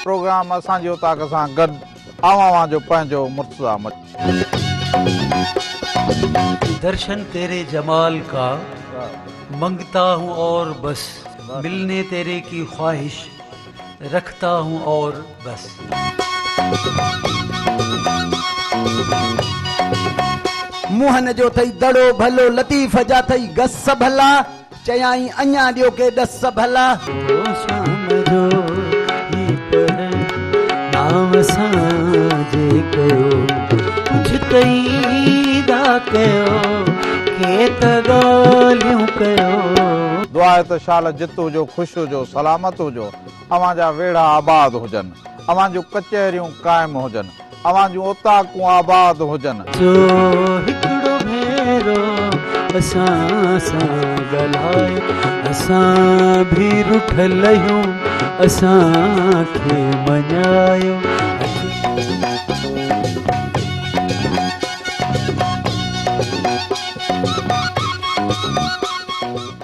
Programme असांजो ताक सां गॾु आवां जो पंहिंजो मुर्तज़ा मच। दर्शन तेरे जमाल का मंगता हूँ और बस, मिलने तेरे की ख्वाहिश रखता हूँ और बस। मुहन जो थई दड़ो भलो लतीफ़ जा थई गस भला, चयाई अञा ॾियो के ॾस भला। शाम जो नाम साजे कयो कुछ तई दा कयो के त ॻाल्हियूं कयो। दुआ आहे त शाल जित हुजो, ख़ुशि हुजो, सलामत हुजो, अवां जा वेड़ा आबाद हुजनि, अवां जूं कचहरियूं क़ाइमु हुजनि, अवां जूं ओताकूं आबाद हुजनि। जो हिकिड़ो भेरो असां सां ॻाल्हायो, असां बि रुठल आहियूं, असांखे मञायो।